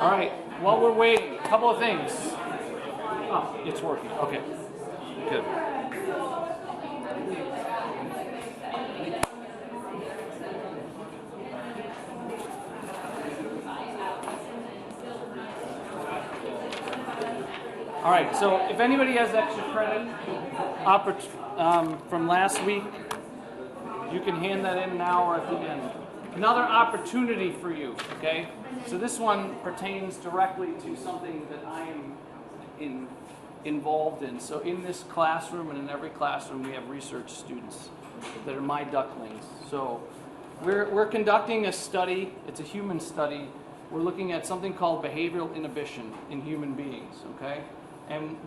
All right, while we're waiting, a couple of things. Oh, it's working. Okay, good. All right, so if anybody has extra credit from last week, you can hand that in now or at the end. Another opportunity for you, okay? So this one pertains directly to something that I am involved in. So in this classroom and in every classroom, we have research students that are my ducklings. So we're conducting a study. It's a human study. We're looking at something called behavioral inhibition in human beings, okay? And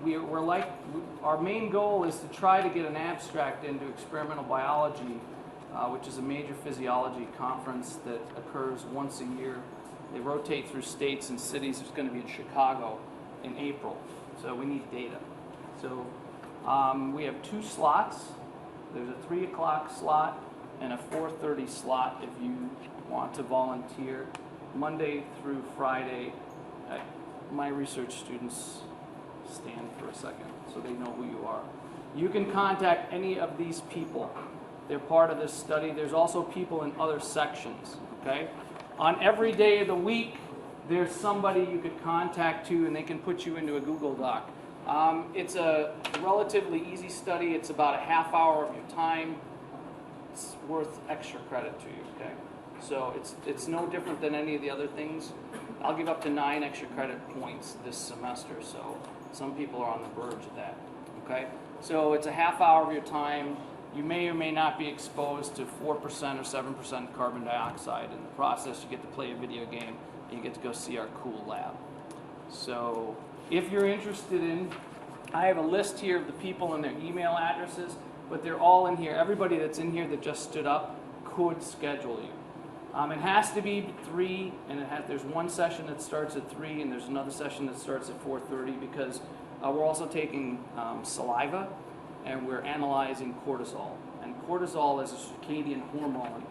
our main goal is to try to get an abstract into experimental biology, which is a major physiology conference that occurs once a year. They rotate through states and cities. It's going to be in Chicago in April. So we need data. So we have 2 slots. There's a 3 o'clock slot and a 4:30 slot if you want to volunteer. Monday through Friday, my research students stand for a second so they know who you are. You can contact any of these people. They're part of this study. There's also people in other sections, okay? On every day of the week, there's somebody you could contact to, and they can put you into a Google Doc. It's a relatively easy study. It's about a half hour of your time. It's worth extra credit to you, okay? So it's no different than any of the other things. I'll give up to 9 extra credit points this semester, so some people are on the verge of that, okay? So it's a half hour of your time. You may or may not be exposed to 4% or 7% carbon dioxide. In the process, you get to play a video game, and you get to go see our cool lab. So if you're interested I have a list here of the people and their email addresses, but they're all in here. Everybody that's in here that just stood up could schedule you. It has to be 3, and there's one session that starts at 3, and there's another session that starts at 4:30 because we're also taking saliva, and we're analyzing cortisol. And cortisol is a circadian hormone.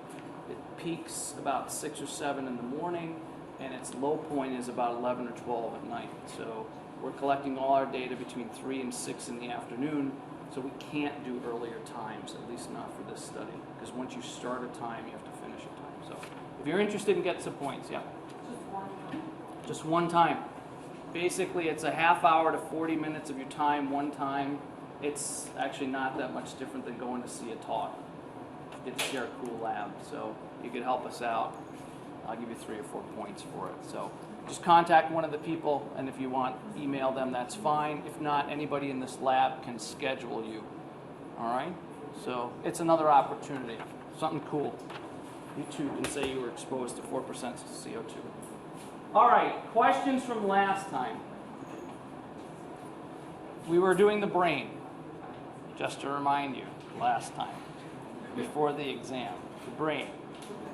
It peaks about 6 or 7 in the morning, and its low point is about 11 or 12 at night. So we're collecting all our data between 3 and 6 in the afternoon, so we can't do earlier times, at least not for this study, because once you start a time, you have to finish a time. So if you're interested in getting some points, yeah. Just one time. Basically, it's a half hour to 40 minutes of your time, one time. It's actually not that much different than going to see a talk. It's your cool lab, so you could help us out. I'll give you 3 or 4 points for it. So just contact one of the people, and if you want, email them, that's fine. If not, anybody in this lab can schedule you. All right? So it's another opportunity, something cool. You too can say you were exposed to 4% CO2. All right, questions from last time. We were doing the brain, just to remind you, last time, before the exam. The brain,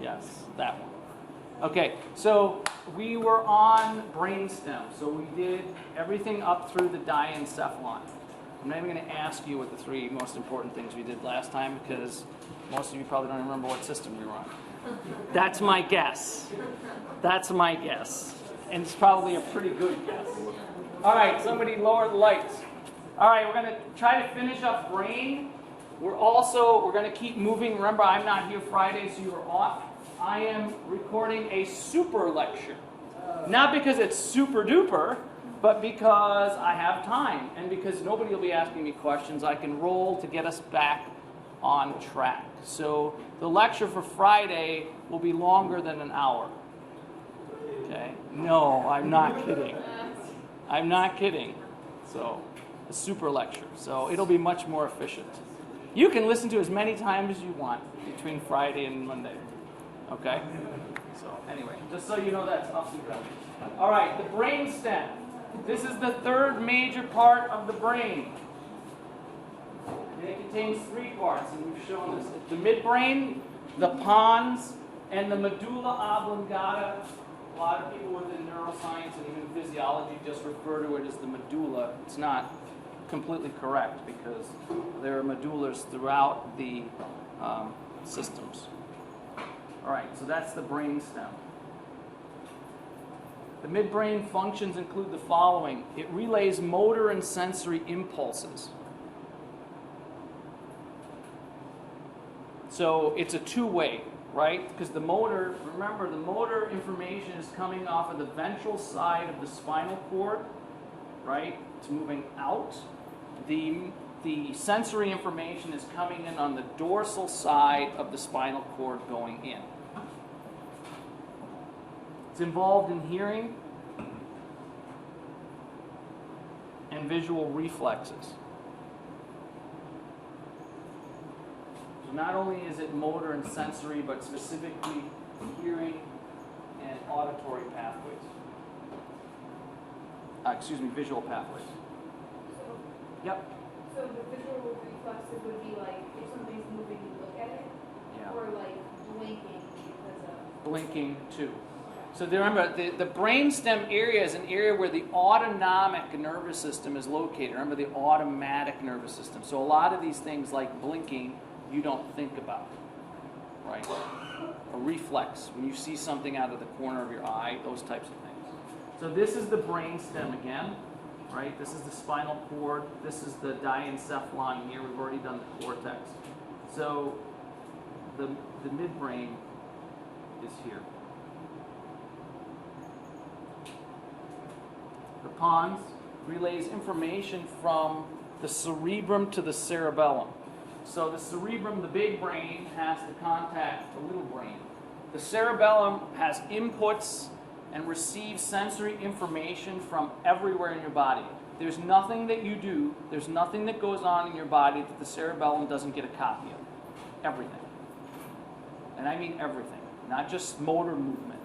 yes, that one. Okay, so we were on brainstem. So we did everything up through the diencephalon. I'm not even going to ask you what the 3 most important things we did last time because most of you probably don't remember what system we were on. That's my guess. That's my guess. And it's probably a pretty good guess. All right, somebody lower the lights. All right, we're going to try to finish up brain. We're going to keep moving. Remember, I'm not here Friday, so you are off. I am recording a super lecture. Not because it's super duper, but because I have time. And because nobody will be asking me questions, I can roll to get us back on track. So the lecture for Friday will be longer than an hour. Okay? No, I'm not kidding. I'm not kidding. So, a super lecture. So it'll be much more efficient. You can listen to as many times as you want between Friday and Monday. Okay? So anyway, just so you know that's up and down. All right, the brain stem. This is the 3rd major part of the brain. And it contains 3 parts, and we've shown this. The midbrain, the pons, and the medulla oblongata. A lot of people within neuroscience and even physiology just refer to it as the medulla. It's not completely correct because there are medullas throughout the systems. All right, so that's the brain stem. The midbrain functions include the following. It relays motor and sensory impulses. So it's a two-way, right? Because the motor, remember, the motor information is coming off of the ventral side of the spinal cord, right? It's moving out. The sensory information is coming in on the dorsal side of the spinal cord going in. It's involved in hearing and visual reflexes. So not only is it motor and sensory, but specifically hearing and auditory pathways. Visual pathways. Yep. So the visual reflexes would be like if something's moving, you look at it? Yeah. Or like blinking because of... Blinking too. So remember, the brainstem area is an area where the autonomic nervous system is located. Remember, the automatic nervous system. So a lot of these things like blinking, you don't think about, right? A reflex, when you see something out of the corner of your eye, those types of things. So this is the brainstem again, right? This is the spinal cord. This is the diencephalon here. We've already done the cortex. So the midbrain is here. The pons relays information from the cerebrum to the cerebellum. So the cerebrum, the big brain, has to contact the little brain. The cerebellum has inputs and receives sensory information from everywhere in your body. There's nothing that you do, there's nothing that goes on in your body that the cerebellum doesn't get a copy of. Everything. And I mean everything, not just motor movement.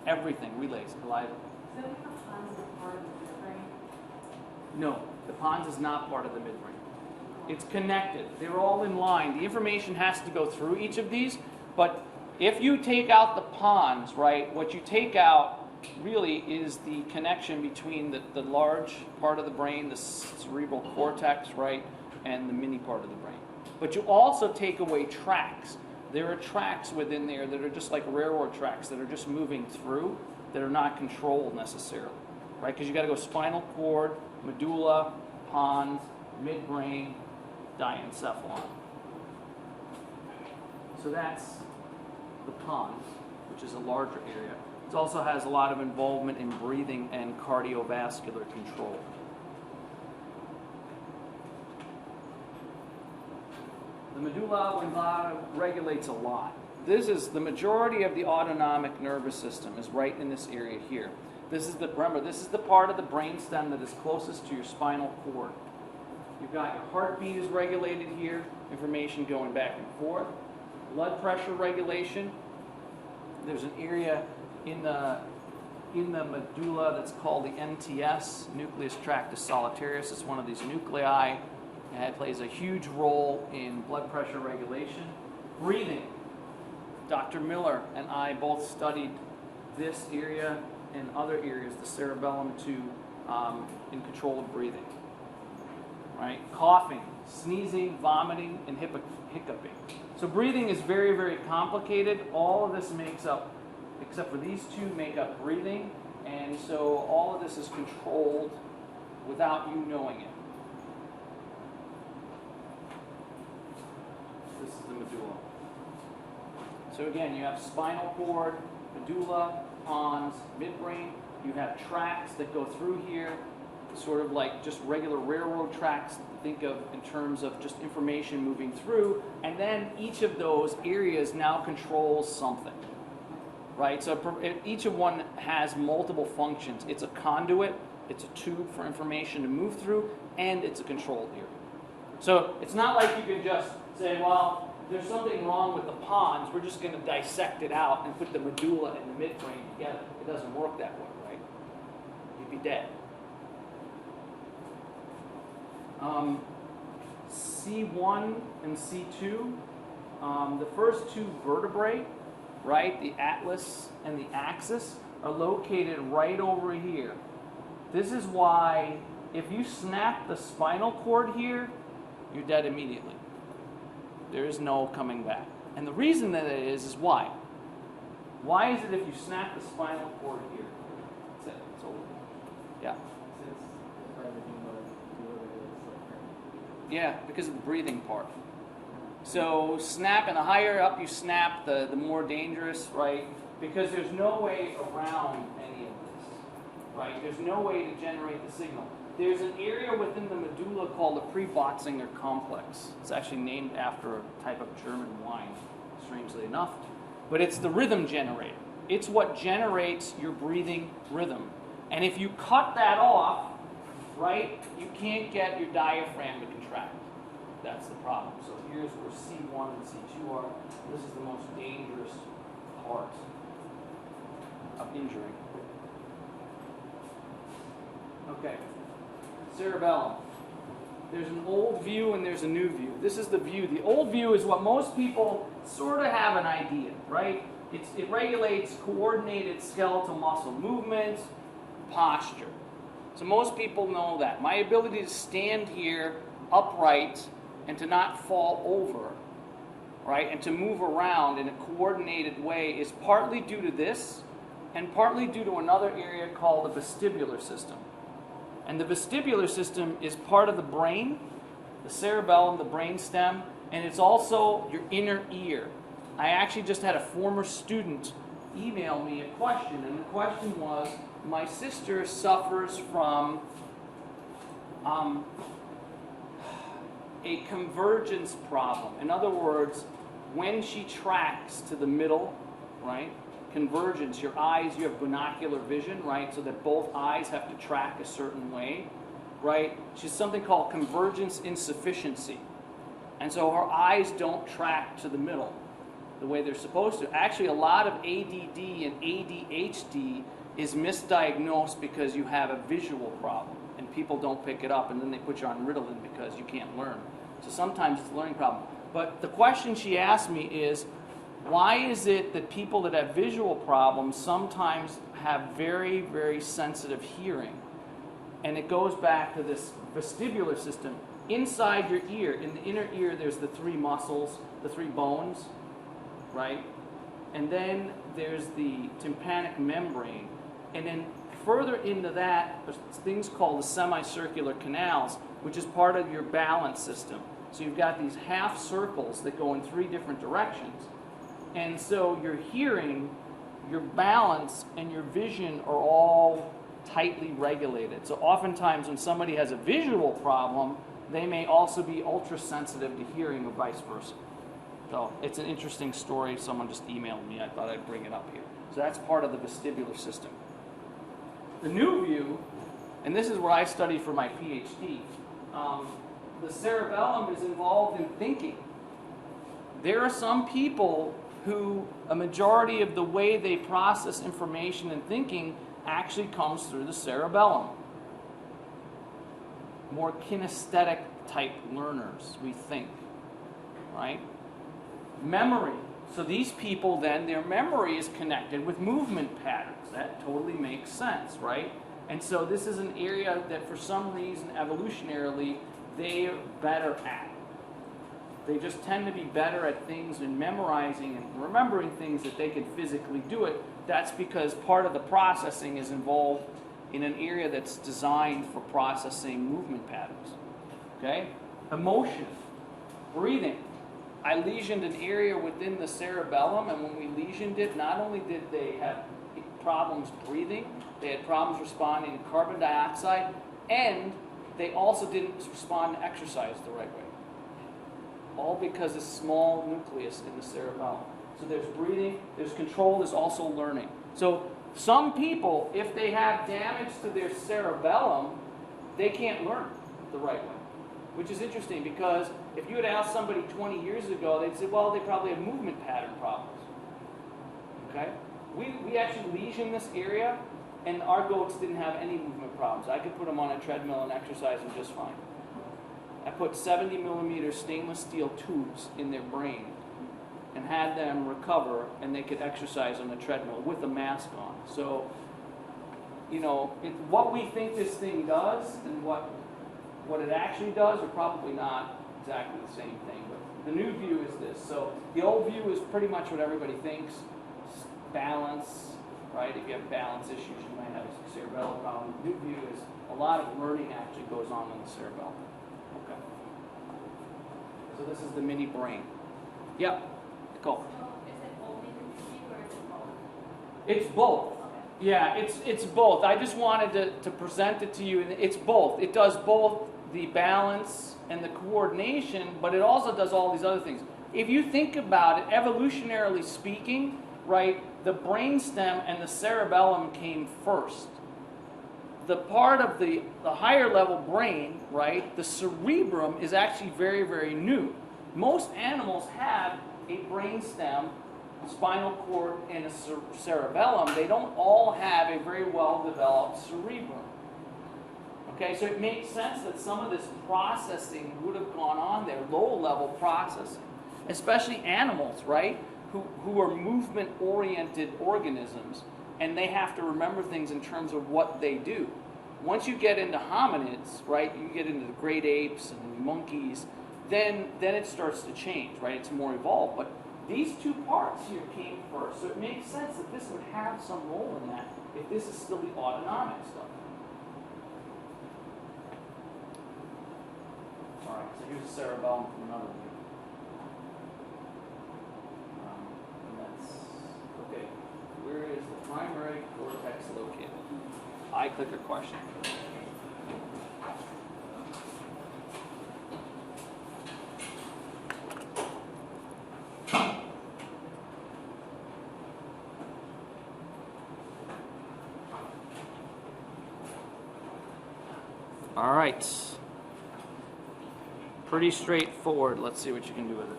Everything relays. Eliza? So the pons is part of the midbrain? No, the pons is not part of the midbrain. It's connected. They're all in line. The information has to go through each of these, but if you take out the pons, right, what you take out really is the connection between the large part of the brain, the cerebral cortex, right, and the mini part of the brain. But you also take away tracks. There are tracks within there that are just like railroad tracks that are just moving through, that are not controlled necessarily, right? Because you got to go spinal cord, medulla, pons, midbrain, diencephalon. So that's the pons, which is a larger area. It also has a lot of involvement in breathing and cardiovascular control. The medulla oblongata regulates a lot. This is the majority of the autonomic nervous system is right in this area here. This is the part of the brainstem that is closest to your spinal cord. You've got your heartbeat is regulated here, information going back and forth. Blood pressure regulation. There's an area in the medulla that's called the NTS, nucleus tractus solitarius. It's one of these nuclei. It plays a huge role in blood pressure regulation. Breathing. Dr. Miller and I both studied this area and other areas, the cerebellum too, in control of breathing. Right? Coughing, sneezing, vomiting, and hiccuping. So breathing is very, very complicated. All of this makes up, except for these two, make up breathing. And so all of this is controlled without you knowing it. This is the medulla. So again, you have spinal cord, medulla, pons, midbrain. You have tracks that go through here, sort of like just regular railroad tracks. Think of in terms of just information moving through, and then each of those areas now controls something, right? So each of one has multiple functions. It's a conduit, it's a tube for information to move through, and it's a control area. So it's not like you can just say, well, there's something wrong with the pons, we're just going to dissect it out and put the medulla and the midbrain together. It doesn't work that way, right? You'd be dead. C1 and C2, the first two vertebrae, right, the atlas and the axis, are located right over here. This is why if you snap the spinal cord here, you're dead immediately. There is no coming back. And the reason that it is why? Why is it if you snap the spinal cord here, That's it. It's over. Yeah. Yeah, because of the breathing part. So snap, and the higher up you snap, the more dangerous, right? Because there's no way around any of this, right? There's no way to generate the signal. There's an area within the medulla called the Pre-Botzinger complex. It's actually named after a type of German wine, strangely enough. But it's the rhythm generator. It's what generates your breathing rhythm. And if you cut that off, right, you can't get your diaphragm to contract. That's the problem. So here's where C1 and C2 are. This is the most dangerous part of injury. Okay. Cerebellum. There's an old view and there's a new view. This is the view. The old view is what most people sort of have an idea, right? It regulates coordinated skeletal muscle movement, posture. So most people know that. My ability to stand here upright and to not fall over, right, and to move around in a coordinated way is partly due to this and partly due to another area called the vestibular system. And the vestibular system is part of the brain, the cerebellum, the brain stem, and it's also your inner ear. I actually just had a former student email me a question, and the question was, my sister suffers from a convergence problem. In other words, when she tracks to the middle, right, convergence, your eyes, you have binocular vision, right, so that both eyes have to track a certain way, right? She's something called convergence insufficiency. And so her eyes don't track to the middle the way they're supposed to. Actually, a lot of ADD and ADHD is misdiagnosed because you have a visual problem and people don't pick it up, and then they put you on Ritalin because you can't learn. So sometimes it's a learning problem. But the question she asked me is, why is it that people that have visual problems sometimes have very, very sensitive hearing? And it goes back to this vestibular system. Inside your ear, in the inner ear, there's the three muscles, the three bones, right? And then there's the tympanic membrane. And then further into that, there's things called the semicircular canals, which is part of your balance system. So you've got these half circles that go in three different directions. And so your hearing, your balance, and your vision are all tightly regulated. So oftentimes when somebody has a visual problem, they may also be ultra sensitive to hearing or vice versa. So it's an interesting story. Someone just emailed me. I thought I'd bring it up here. So that's part of the vestibular system. The new view, and this is where I study for my PhD, the cerebellum is involved in thinking. There are some people who a majority of the way they process information and thinking actually comes through the cerebellum. More kinesthetic type learners, we think, right? Memory. So these people then, their memory is connected with movement patterns. That totally makes sense, right? And so this is an area that for some reason evolutionarily they're better at. They just tend to be better at things and memorizing and remembering things that they can physically do it. That's because part of the processing is involved in an area that's designed for processing movement patterns. Okay? Emotion, breathing. I lesioned an area within the cerebellum, and when we lesioned it, not only did they have problems breathing, they had problems responding to carbon dioxide, and they also didn't respond to exercise the right way. All because of small nucleus in the cerebellum. So there's breathing, there's control, there's also learning. So some people, if they have damage to their cerebellum, they can't learn the right way. Which is interesting because if you had asked somebody 20 years ago, they'd say, well, they probably have movement pattern problems. Okay? We actually lesioned this area, and our goats didn't have any movement problems. I could put them on a treadmill and exercise them just fine. I put 70 millimeter stainless steel tubes in their brain and had them recover, and they could exercise on the treadmill with a mask on. So, you know, what we think this thing does and what it actually does are probably not exactly the same thing. But the new view is this. So the old view is pretty much what everybody thinks. Balance, right? If you have balance issues, you might have a cerebellum problem. New view is a lot of learning actually goes on in the cerebellum. Okay. So this is the mini brain. Yep. Go. So is it only meninges or is it both? It's both. Okay. Yeah, it's both. I just wanted to present it to you. And it's both. It does both the balance and the coordination, but it also does all these other things. If you think about it, evolutionarily speaking, right, the brainstem and the cerebellum came first. The part of the higher level brain, right, the cerebrum is actually very, very new. Most animals have a brainstem, spinal cord, and a cerebellum. They don't all have a very well developed cerebrum. Okay, so it makes sense that some of this processing would have gone on there, low level processing, especially animals, right, who are movement oriented organisms, and they have to remember things in terms of what they do. Once you get into hominids, right, you get into the great apes and monkeys, then it starts to change, right? It's more evolved. But these two parts here came first, so it makes sense that this would have some role in that if this is still the autonomic stuff. All right, so here's the cerebellum from another view. And that's, okay, where is the primary cortex located? Eye clicker question. All right. Pretty straightforward. Let's see what you can do with it.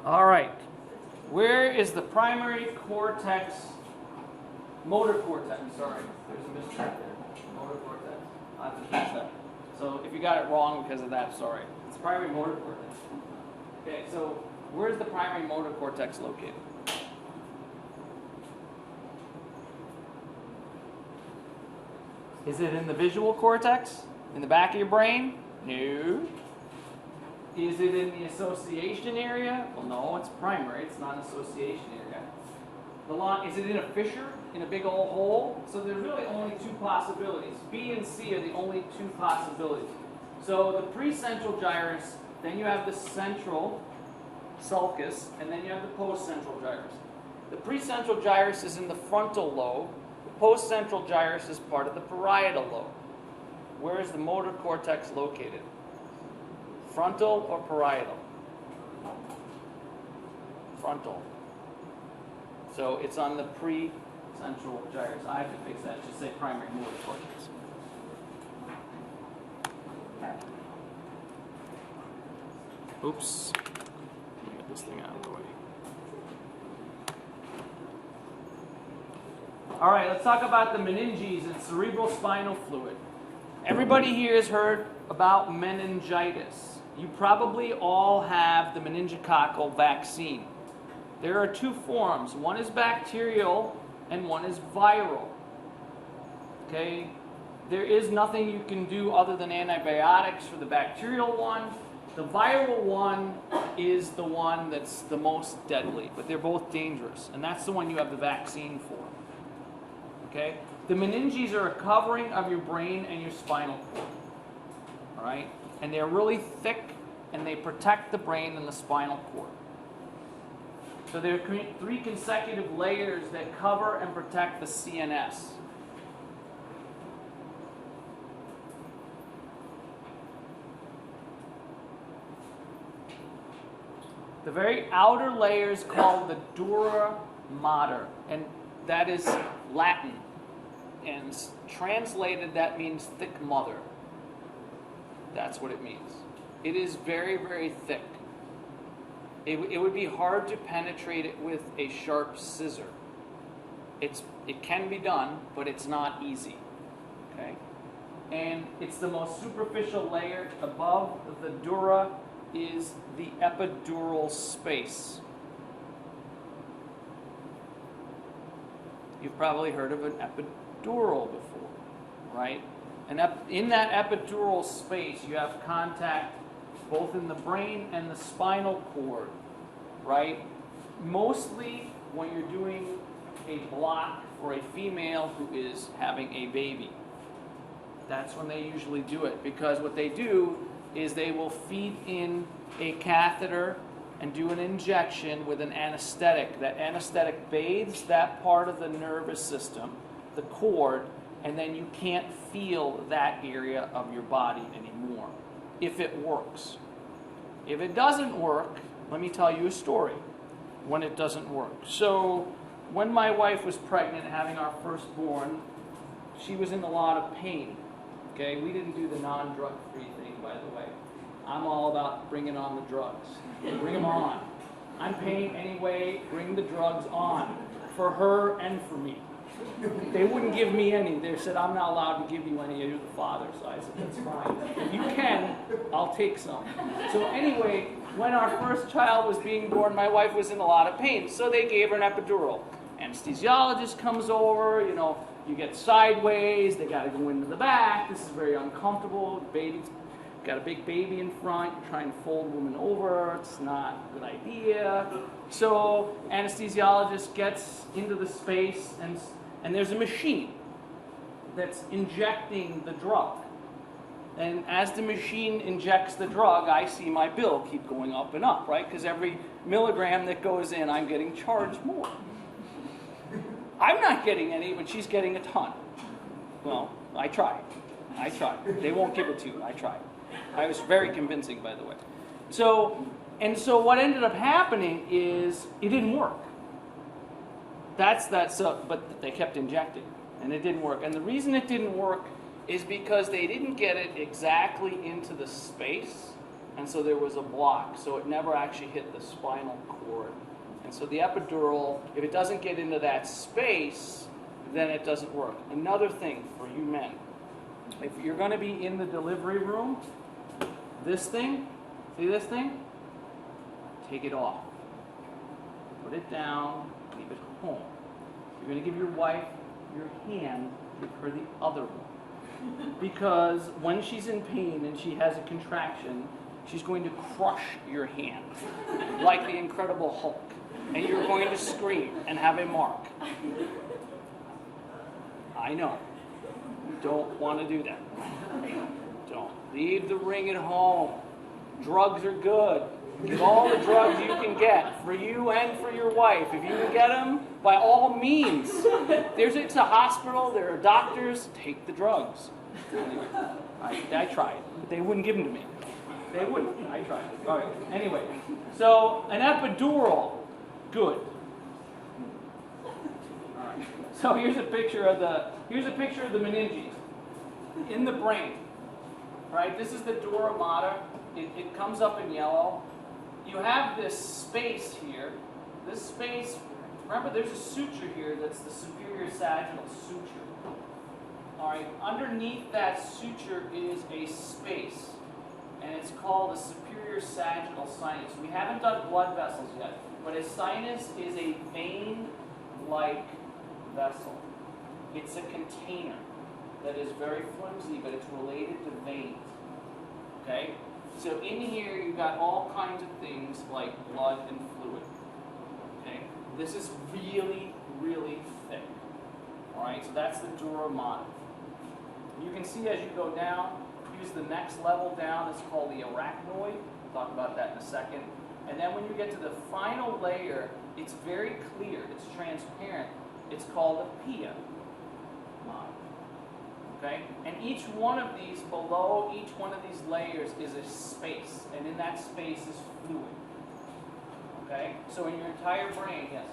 All right. Where is the primary cortex, motor cortex? Sorry, there's a mistype there. Motor cortex. I have to fix that. So if you got it wrong because of that, sorry. It's primary motor cortex. Okay, so where's the primary motor cortex located? Is it in the visual cortex? In the back of your brain? No. Is it in the association area? Well, no, it's primary. It's not an association area. Is it in a fissure, in a big old hole? So there's really only two possibilities. B and C are the only two possibilities. So the precentral gyrus, then you have the central sulcus, and then you have the postcentral gyrus. The precentral gyrus is in the frontal lobe. The postcentral gyrus is part of the parietal lobe. Where is the motor cortex located? Frontal or parietal? Frontal. So it's on the precentral gyrus. I have to fix that. Just say primary motor cortex. Oops. Let me get this thing out of the way. All right, let's talk about the meninges and cerebral spinal fluid. Everybody here has heard about meningitis. You probably all have the meningococcal vaccine. There are two forms. One is bacterial and one is viral. Okay? There is nothing you can do other than antibiotics for the bacterial one. The viral one is the one that's the most deadly, but they're both dangerous, and that's the one you have the vaccine for. Okay? The meninges are a covering of your brain and your spinal cord. All right? And they're really thick, and they protect the brain and the spinal cord. So there are three consecutive layers that cover and protect the CNS. The very outer layer is called the dura mater, and that is Latin. And translated, that means thick mother. That's what it means. It is very, very thick. It would be hard to penetrate it with a sharp scissor. It can be done, but it's not easy. Okay? And it's the most superficial layer. Above the dura is the epidural space. You've probably heard of an epidural before, right? And in that epidural space, you have contact both in the brain and the spinal cord, right? Mostly when you're doing a block for a female who is having a baby. That's when they usually do it, because what they do is they will feed in a catheter and do an injection with an anesthetic. That anesthetic bathes that part of the nervous system, the cord, and then you can't feel that area of your body anymore, if it works. If it doesn't work, let me tell you a story when it doesn't work. So, when my wife was pregnant, having our firstborn, she was in a lot of pain. Okay, we didn't do the non-drug-free thing, by the way. I'm all about bringing on the drugs. Bring them on. I'm paying anyway, bring the drugs on. For her and for me. They wouldn't give me any. They said, I'm not allowed to give you any. You're the father. So I said, that's fine. If you can, I'll take some. So anyway, when our first child was being born, my wife was in a lot of pain. So they gave her an epidural. Anesthesiologist comes over, you get sideways, they got to go into the back. This is very uncomfortable. Baby's got a big baby in front. You're trying to fold the woman over. It's not a good idea. So anesthesiologist gets into the space, and there's a machine that's injecting the drug. And as the machine injects the drug, I see my bill keep going up and up, right? Because every milligram that goes in, I'm getting charged more. I'm not getting any, but she's getting a ton. Well, I tried. They won't give it to you. I tried. I was very convincing, by the way. So what ended up happening is it didn't work. But they kept injecting, and it didn't work. And the reason it didn't work is because they didn't get it exactly into the space, and so there was a block. So it never actually hit the spinal cord. And so the epidural, if it doesn't get into that space, then it doesn't work. Another thing for you men, if you're going to be in the delivery room, this thing, see this thing? Take it off. Put it down, leave it home. You're going to give your wife your hand, give her the other one. Because when she's in pain and she has a contraction, she's going to crush your hand like the Incredible Hulk. And you're going to scream and have a mark. I know. You don't want to do that. Don't. Leave the ring at home. Drugs are good. Get all the drugs you can get for you and for your wife. If you can get them, by all means. It's a hospital. There are doctors. Take the drugs. Anyway, I tried. But they wouldn't give them to me. They wouldn't. I tried. All right. Anyway, so an epidural. Good. All right. So here's a picture of the meninges in the brain. Right. This is the dura mater. It comes up in yellow. You have this space here. This space. Remember, there's a suture here. That's the superior sagittal suture. All right. Underneath that suture is a space, and it's called the superior sagittal sinus. We haven't done blood vessels yet. But a sinus is a vein-like vessel. It's a container that is very flimsy, but it's related to veins. Okay? So in here, you've got all kinds of things like blood and fluid. Okay? This is really, really thick. All right? So that's the dura mater. You can see as you go down, use the next level down. It's called the arachnoid. We'll talk about that in a second. And then when you get to the final layer, it's very clear, it's transparent. It's called the pia mater. Okay? And each one of these, below each one of these layers is a space. And in that space is fluid. Okay? So in your entire brain, yes?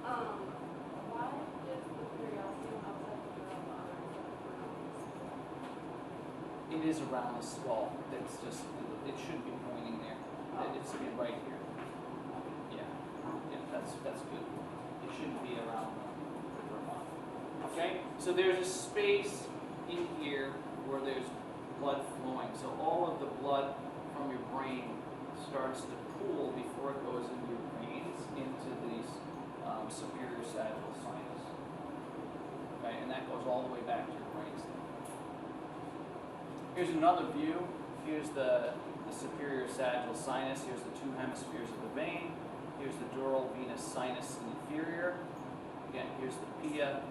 Why is the periosseum outside the dura mater? It is around the skull. It should be pointing there. It's right here. So there's a space in here where there's blood flowing. So all of the blood from your brain starts to pool before it goes into your veins, into these superior sagittal sinus. Okay, and that goes all the way back to your brainstem. Here's another view. Here's the superior sagittal sinus. Here's the two hemispheres of the vein. Here's the dural venous sinus inferior. Again, here's the pia,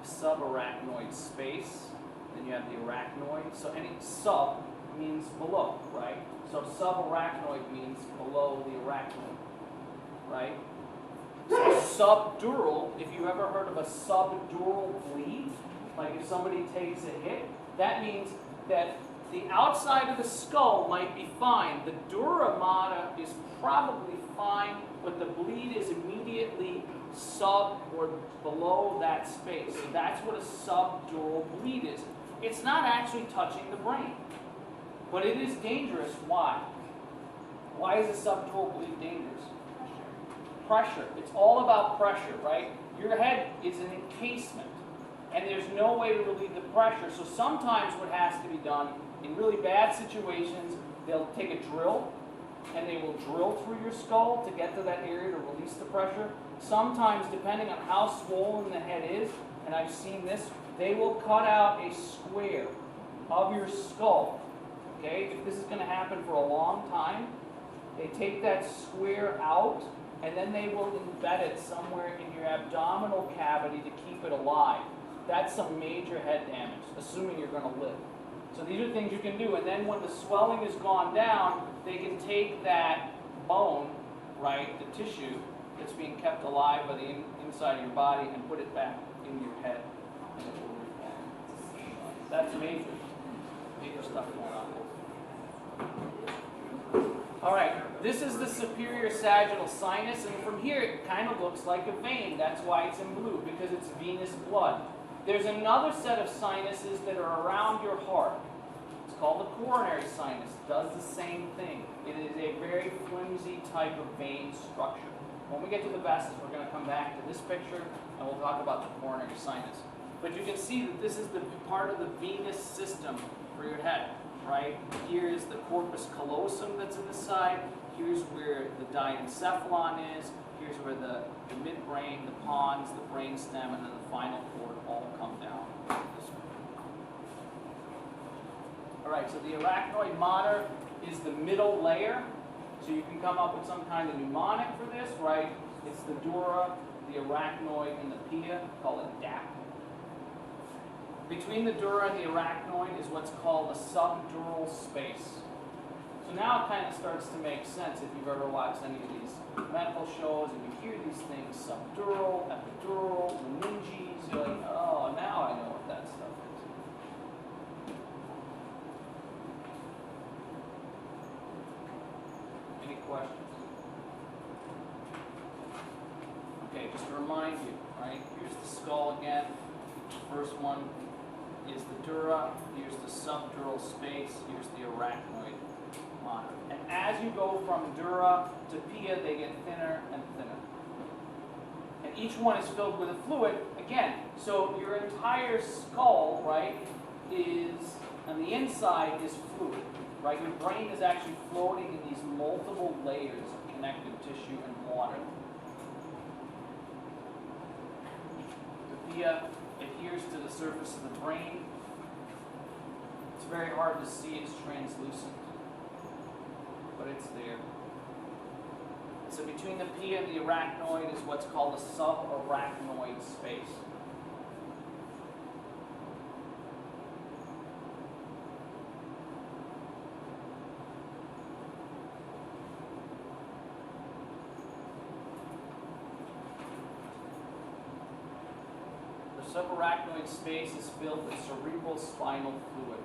subarachnoid space. Then you have the arachnoid. So any sub means below, right? So subarachnoid means below the arachnoid, right? So subdural, if you ever heard of a subdural bleed, like if somebody takes a hit, that means that the outside of the skull might be fine. The dura mater is probably fine, but the bleed is immediately sub or below that space. So that's what a subdural bleed is. It's not actually touching the brain, but it is dangerous. Why? Why is a subdural bleed dangerous? Pressure. It's all about pressure, right? Your head is an encasement, and there's no way to relieve the pressure. So sometimes what has to be done in really bad situations, they'll take a drill, and they will drill through your skull to get to that area to release the pressure. Sometimes, depending on how swollen the head is, and I've seen this, they will cut out a square of your skull. Okay, if this is going to happen for a long time, they take that square out, and then they will embed it somewhere in your abdominal cavity to keep it alive. That's some major head damage, assuming you're going to live. So these are things you can do. And then when the swelling has gone down, they can take that bone, right, the tissue that's being kept alive by the inside of your body, and put it back in your head. And it will reform. That's major. Major stuff going on. All right, this is the superior sagittal sinus, and from here it kind of looks like a vein. That's why it's in blue, because it's venous blood. There's another set of sinuses that are around your heart. It's called the coronary sinus. It does the same thing. It is a very flimsy type of vein structure. When we get to the vessels, we're going to come back to this picture, and we'll talk about the coronary sinus. But you can see that this is the part of the venous system for your head. Right? Here is the corpus callosum that's in the side. Here's where the diencephalon is. Here's where the midbrain, the pons, the brainstem, and then the final cord all come down this way. All right, so the arachnoid mater is the middle layer. So you can come up with some kind of mnemonic for this, right? It's the dura, the arachnoid, and the pia. Call it DAP. Between the dura and the arachnoid is what's called a subdural space. So now it kind of starts to make sense if you've ever watched any of these medical shows and you hear these things, subdural, epidural, meninges, you're like, oh, now I know what that stuff is. Any questions? Okay, just to remind you, right, here's the skull again. First one is the dura, here's the subdural space, here's the arachnoid mater. And as you go from dura to pia, they get thinner and thinner. And each one is filled with a fluid, again, so your entire skull, right, is, on the inside is fluid, right? Your brain is actually floating in these multiple layers of connective tissue and water. The pia adheres to the surface of the brain. It's very hard to see, it's translucent, but it's there. So between the pia and the arachnoid is what's called a subarachnoid space. The subarachnoid space is filled with cerebral spinal fluid.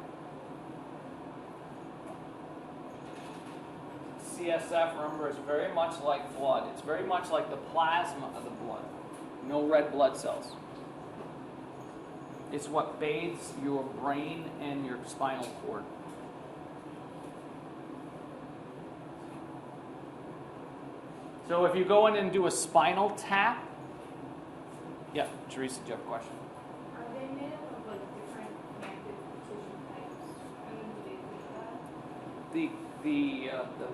CSF, remember, is very much like blood. It's very much like the plasma of the blood. No red blood cells. It's what bathes your brain and your spinal cord. So if you go in and do a spinal tap, yeah, Teresa, do you have a question? Are they made of The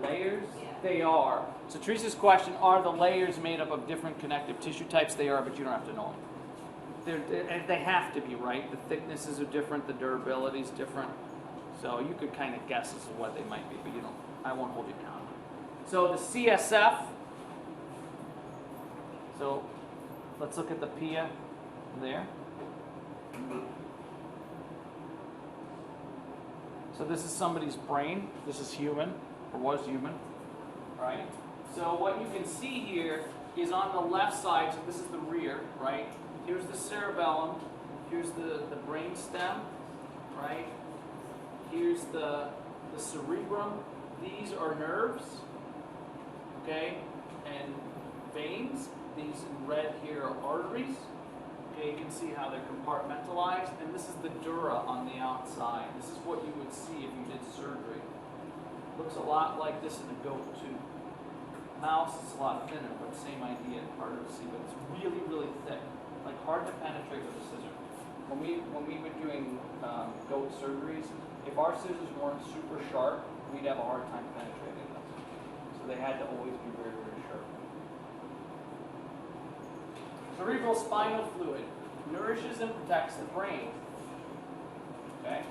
layers? Yeah. They are. So Teresa's question, are the layers made up of different connective tissue types? They are, but you don't have to know them. They have to be, right? The thicknesses are different, the durability is different. So you could kind of guess as to what they might be, but you don't. I won't hold you down. So the CSF. So let's look at the PIA there. So this is somebody's brain. This is human, or was human, right? So what you can see here is on the left side, so this is the rear, right? Here's the cerebellum, here's the brain stem, right? Here's the cerebrum. These are nerves, okay? And veins. These in red here are arteries. Okay, you can see how they're compartmentalized. And this is the dura on the outside. This is what you would see if you did surgery. Looks a lot like this in a goat too. Mouse is a lot thinner, but same idea, harder to see, but it's really, really thick. Like hard to penetrate with a scissor. When we were doing goat surgeries, if our scissors weren't super sharp, we'd have a hard time penetrating them. So they had to always be very, very sharp. Cerebral spinal fluid nourishes and protects the brain. Okay?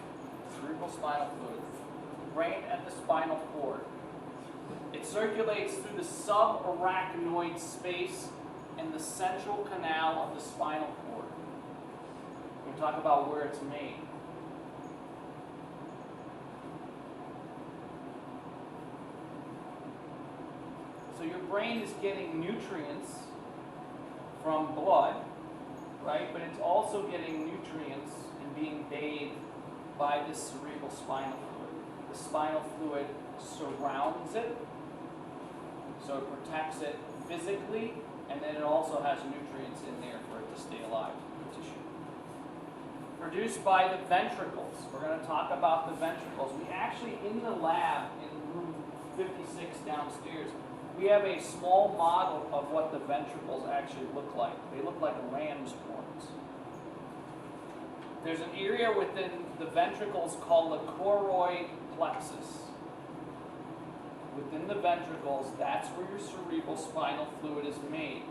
Cerebral spinal fluid. Brain and the spinal cord. It circulates through the subarachnoid space and the central canal of the spinal cord. We talk about where it's made. So your brain is getting nutrients from blood, right? But it's also getting nutrients and being bathed by this cerebral spinal fluid. The spinal fluid surrounds it, so it protects it physically, and then it also has nutrients in there for it to stay alive, the tissue. Produced by the ventricles. We're going to talk about the ventricles. We actually, in the lab, in room 56 downstairs, we have a small model of what the ventricles actually look like. They look like ram's horns. There's an area within the ventricles called the choroid plexus. Within the ventricles, that's where your cerebral spinal fluid is made.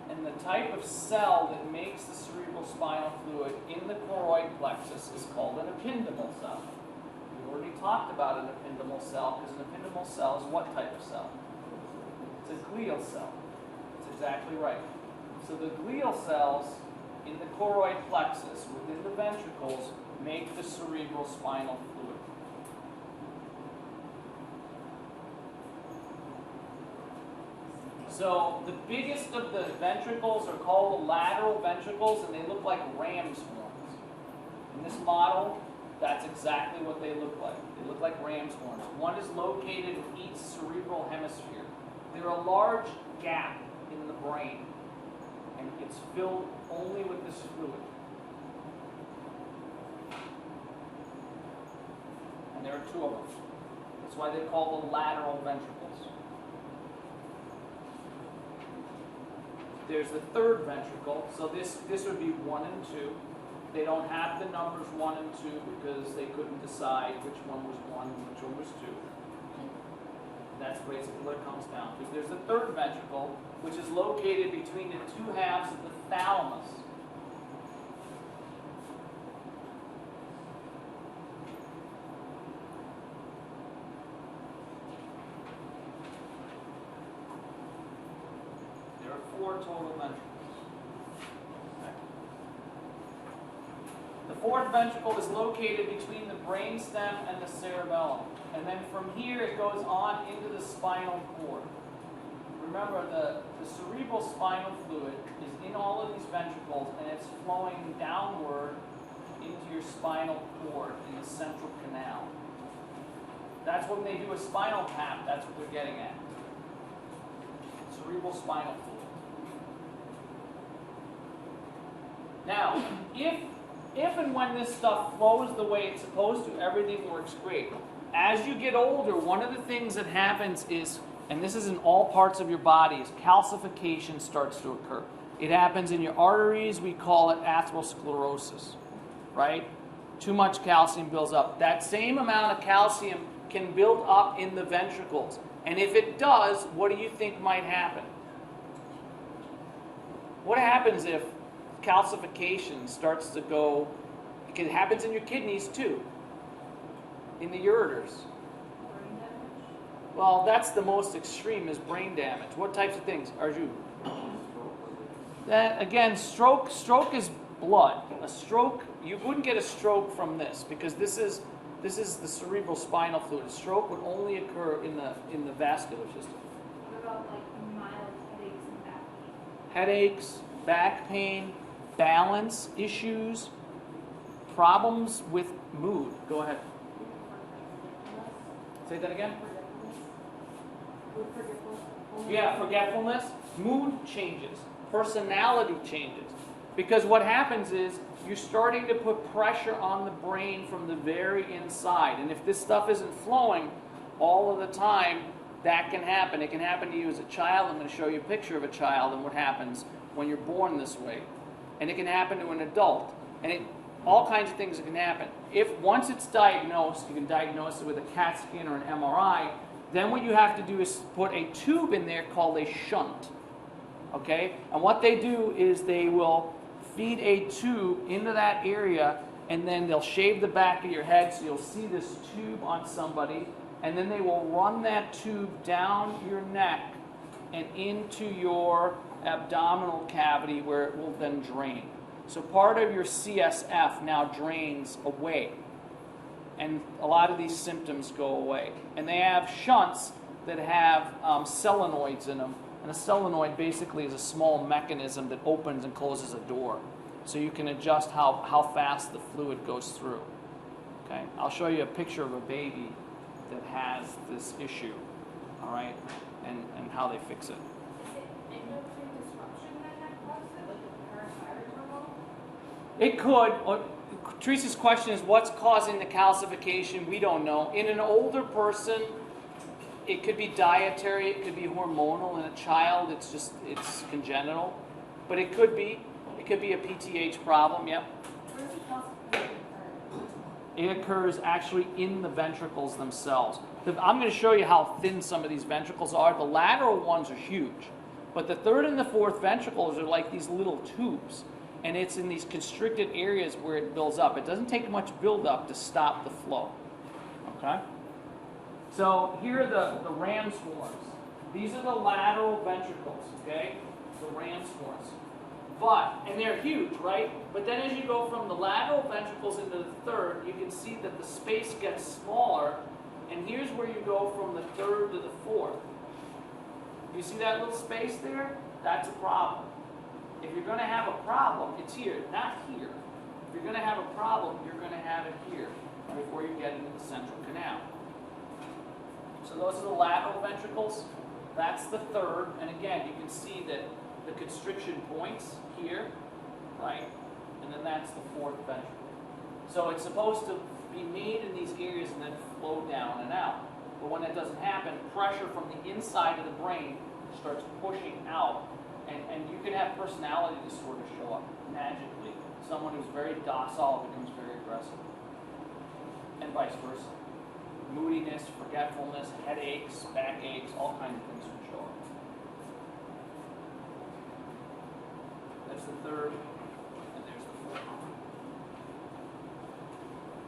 And the type of cell that makes the cerebral spinal fluid in the choroid plexus is called an ependymal cell. We already talked about an ependymal cell, because an ependymal cell is what type of cell? It's a glial cell. That's exactly right. So the glial cells in the choroid plexus within the ventricles make the cerebral spinal fluid. So the biggest of the ventricles are called the lateral ventricles, and they look like ram's horns. In this model, that's exactly what they look like. They look like ram's horns. One is located in each cerebral hemisphere. They're a large gap in the brain, and it's filled only with this fluid. And there are two of them. That's why they're called the lateral ventricles. There's the third ventricle. So this would be 1 and 2. They don't have the numbers 1 and 2 because they couldn't decide which one was 1 and which one was 2. That's basically what it comes down to. There's the third ventricle, which is located between the two halves of the thalamus. There are 4 total ventricles. Okay. The fourth ventricle is located between the brainstem and the cerebellum. And then from here it goes on into the spinal cord. Remember, the cerebral spinal fluid is in all of these ventricles, and it's flowing downward into your spinal cord in the central canal. That's when they do a spinal tap, that's what they're getting at. Cerebral spinal fluid. Now, if and when this stuff flows the way it's supposed to, everything works great. As you get older, one of the things that happens is, and this is in all parts of your body, is calcification starts to occur. It happens in your arteries. We call it atherosclerosis. right? Too much calcium builds up. That same amount of calcium can build up in the ventricles. And if it does, what do you think might happen? What happens if calcification starts to go? It happens in your kidneys too, in the ureters. Brain damage? Well, that's the most extreme, is brain damage. What types of things? Arju? That, again, stroke is blood. A stroke, you wouldn't get a stroke from this because this is the cerebral spinal fluid. A stroke would only occur in the vascular system. What about like mild headaches and back pain? Headaches, back pain, balance issues, problems with mood. Go ahead. Say that again. Yeah, forgetfulness, mood changes, personality changes. Because what happens is you're starting to put pressure on the brain from the very inside. And if this stuff isn't flowing all of the time, that can happen. It can happen to you as a child. I'm going to show you a picture of a child and what happens when you're born this way. And it can happen to an adult. And all kinds of things that can happen. If once it's diagnosed, you can diagnose it with a CAT scan or an MRI, then what you have to do is put a tube in there called a shunt. Okay? And what they do is they will feed a tube into that area, and then they'll shave the back of your head so you'll see this tube on somebody, and then they will run that tube down your neck and into your abdominal cavity where it will then drain. So part of your CSF now drains away, and a lot of these symptoms go away. And they have shunts that have solenoids in them. And a solenoid basically is a small mechanism that opens and closes a door. So you can adjust how fast the fluid goes through. Okay? I'll show you a picture of a baby that has this issue. All right? And how they fix it. Is it endocrine disruption that causes it, like the parathyroid hormone? It could. Teresa's question is, what's causing the calcification? We don't know. In an older person, it could be dietary, it could be hormonal. In a child, it's congenital. But it could be a PTH problem, yep. Where does the calcification occur? It occurs actually in the ventricles themselves. I'm going to show you how thin some of these ventricles are. The lateral ones are huge. But the third and the fourth ventricles are like these little tubes. And it's in these constricted areas where it builds up. It doesn't take much buildup to stop the flow. Okay? So here are the ram's horns. These are the lateral ventricles, okay? The ram's horns. And they're huge, right? But then as you go from the lateral ventricles into the third, you can see that the space gets smaller. And here's where you go from the third to the fourth. You see that little space there? That's a problem. If you're going to have a problem, it's here, not here. If you're going to have a problem, you're going to have it here before you get into the central canal. So those are the lateral ventricles. That's the third. And again, you can see that the constriction points here, right? And then that's the fourth ventricle. So it's supposed to be made in these areas and then flow down and out. But when that doesn't happen, pressure from the inside of the brain starts pushing out. And you can have personality disorders show up magically. Someone who's very docile becomes very aggressive. And vice versa. Moodiness, forgetfulness, headaches, backaches, all kinds of things can show up. That's the third, and there's the fourth.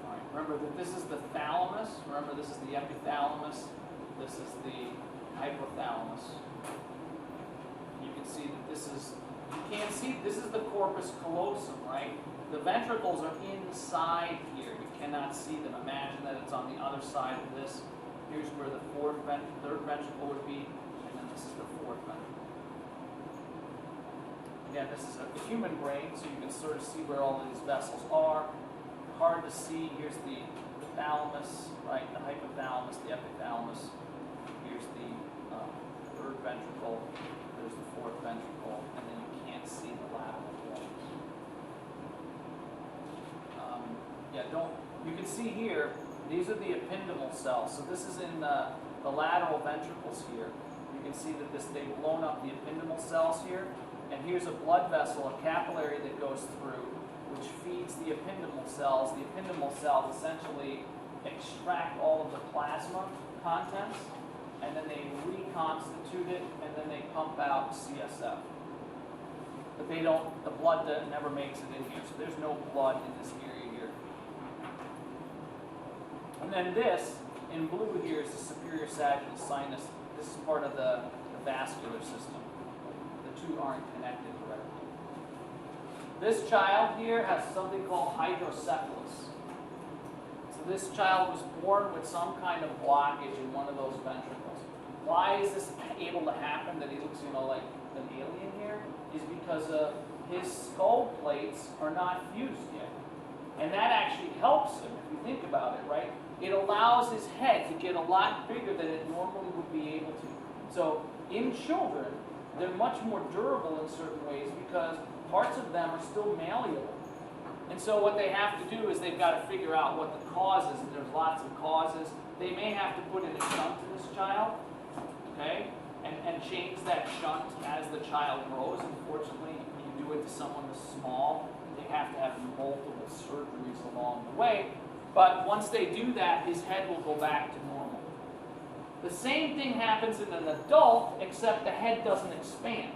All right, remember that this is the thalamus. Remember, this is the epithalamus. This is the hypothalamus. You can see that this is, you can't see, this is the corpus callosum, right? The ventricles are inside here. You cannot see them. Imagine that it's on the other side of this. Here's where the third ventricle would be, and then this is the fourth ventricle. Again, this is a human brain, so you can sort of see where all of these vessels are. Hard to see. Here's the thalamus, right? The hypothalamus, the epithalamus. Here's the third ventricle. There's the fourth ventricle, and then you can't see the lateral walls. You can see here, these are the ependymal cells. So this is in the lateral ventricles here. You can see that they've blown up the ependymal cells here. And here's a blood vessel, a capillary that goes through which feeds the ependymal cells. The ependymal cells essentially extract all of the plasma contents, and then they reconstitute it, and then they pump out CSF. But they don't, the blood never makes it in here, so there's no blood in this area here. And then this, in blue here, is the superior sagittal sinus. This is part of the vascular system. The two aren't connected directly. This child here has something called hydrocephalus. So this child was born with some kind of blockage in one of those ventricles. Why is this able to happen, that he looks, like an alien here? Is because his skull plates are not fused yet. And that actually helps him, if you think about it, right? It allows his head to get a lot bigger than it normally would be able to. So in children, they're much more durable in certain ways because parts of them are still malleable. And so what they have to do is they've got to figure out what the cause is, and there's lots of causes. They may have to put in a shunt to this child, okay? And change that shunt as the child grows. Unfortunately, when you do it to someone that's small, they have to have multiple surgeries along the way. But once they do that, his head will go back to normal. The same thing happens in an adult, except the head doesn't expand.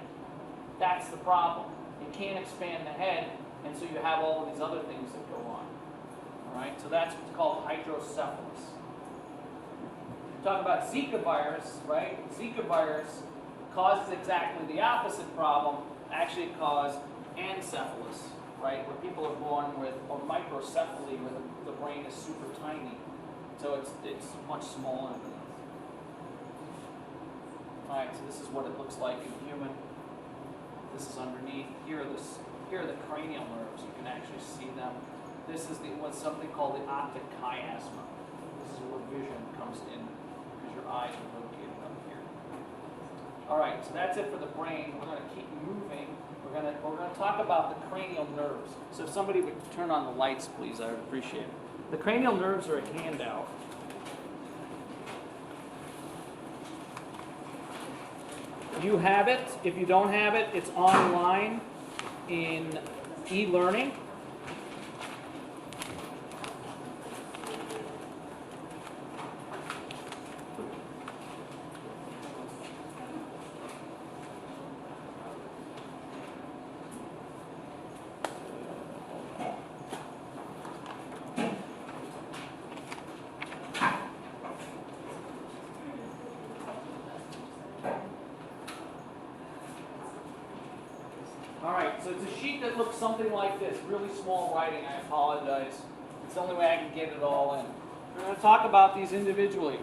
That's the problem. You can't expand the head, and so you have all of these other things that go on. All right, so that's what's called hydrocephalus. Talk about Zika virus, right? Zika virus causes exactly the opposite problem. Actually, it causes ancephalus, right? Where people are born with, or microcephaly, where the brain is super tiny. So it's much smaller than this. All right, so this is what it looks like in human. This is underneath. Here are the cranial nerves. You can actually see them. This is what's something called the optic chiasma. This is where vision comes in, because your eyes are located up here. All right, so that's it for the brain. We're going to keep moving. We're going to talk about the cranial nerves. So if somebody would turn on the lights, please, I would appreciate it. The cranial nerves are a handout. You have it. If you don't have it, it's online in e-learning. All right, so it's a sheet that looks something like this, really small writing, I apologize. It's the only way I can get it all in. We're going to talk about these individually.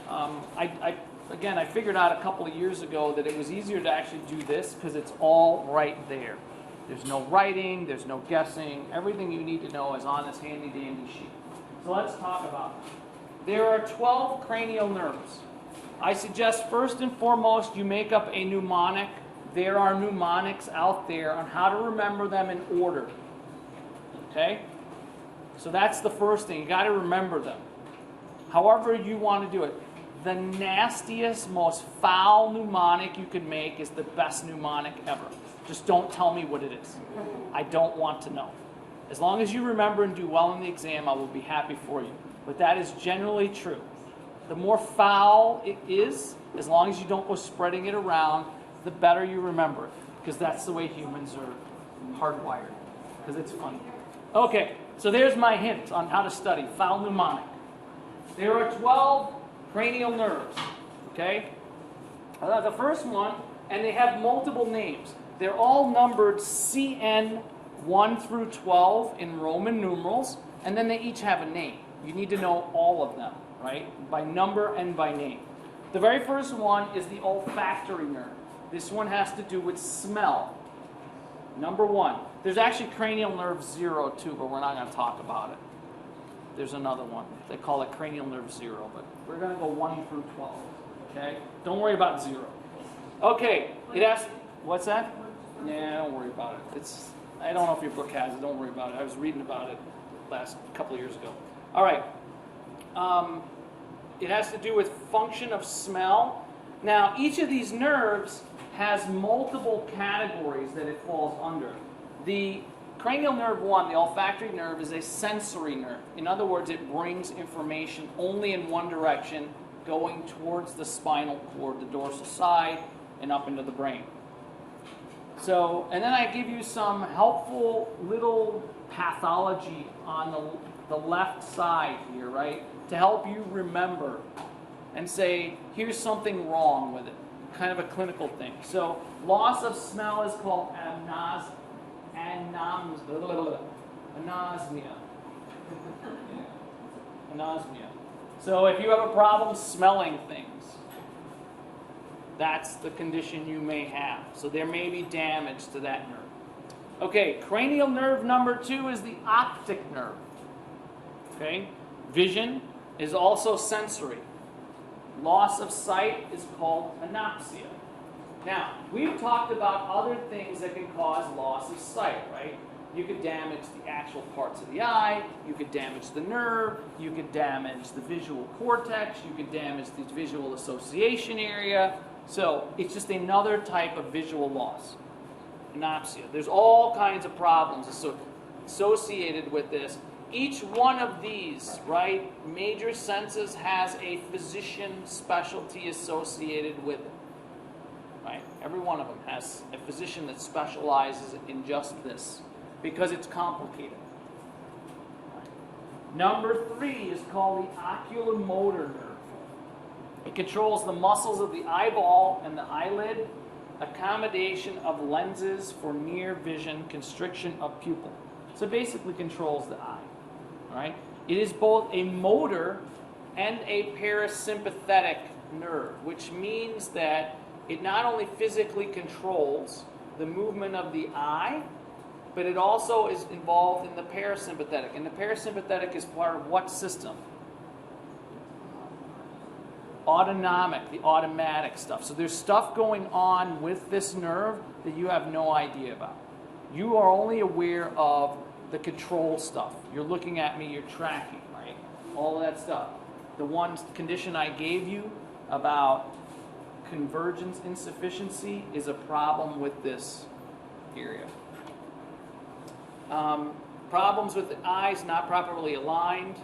Again, I figured out a couple of years ago that it was easier to actually do this because it's all right there. There's no writing, there's no guessing. Everything you need to know is on this handy-dandy sheet. So let's talk about it. There are 12 cranial nerves. I suggest first and foremost you make up a mnemonic. There are mnemonics out there on how to remember them in order. Okay? So that's the first thing. You got to remember them. However you want to do it. The nastiest, most foul mnemonic you can make is the best mnemonic ever. Just don't tell me what it is. I don't want to know. As long as you remember and do well in the exam, I will be happy for you. But that is generally true. The more foul it is, as long as you don't go spreading it around, the better you remember it, because that's the way humans are hardwired, because it's funny. Okay, so there's my hint on how to study foul mnemonic. There are 12 cranial nerves, okay? The first one, and they have multiple names. They're all numbered CN 1 through 12 in Roman numerals, and then they each have a name. You need to know all of them, right? By number and by name. The very first one is the olfactory nerve. This one has to do with smell. Number 1. There's actually cranial nerve 0 too, but we're not going to talk about it. There's another one. They call it cranial nerve 0, but we're going to go 1 through 12. Okay? Don't worry about 0. Okay, it has... What's that? Yeah, don't worry about it. I don't know if your book has it. Don't worry about it. I was reading about it last couple of years ago. All right. It has to do with function of smell. Now, each of these nerves has multiple categories that it falls under. The cranial nerve 1, the olfactory nerve, is a sensory nerve. In other words, it brings information only in one direction, going towards the spinal cord, the dorsal side, and up into the brain. So, and then I give you some helpful little pathology on the left side here, right? To help you remember and say, here's something wrong with it. Kind of a clinical thing. So, loss of smell is called anosmia. Anosmia. So, if you have a problem smelling things, that's the condition you may have. So there may be damage to that nerve. Okay, cranial nerve number 2 is the optic nerve. Okay, vision is also sensory. Loss of sight is called anopsia. Now, we've talked about other things that can cause loss of sight, right? You could damage the actual parts of the eye, you could damage the nerve, you could damage the visual cortex, you could damage the visual association area. So it's just another type of visual loss, anopsia. There's all kinds of problems associated with this. Each one of these, right, major senses has a physician specialty associated with it. Right? Every one of them has a physician that specializes in just this because it's complicated. Right. Number 3 is called the oculomotor nerve. It controls the muscles of the eyeball and the eyelid, accommodation of lenses for near vision, constriction of pupil. So it basically controls the eye. Right? It is both a motor and a parasympathetic nerve, which means that it not only physically controls the movement of the eye, but it also is involved in the parasympathetic. And the parasympathetic is part of what system? Autonomic, the automatic stuff. So there's stuff going on with this nerve that you have no idea about. You are only aware of the control stuff. You're looking at me, you're tracking, right? All of that stuff. The one condition I gave you about convergence insufficiency is a problem with this area. Problems with the eyes not properly aligned.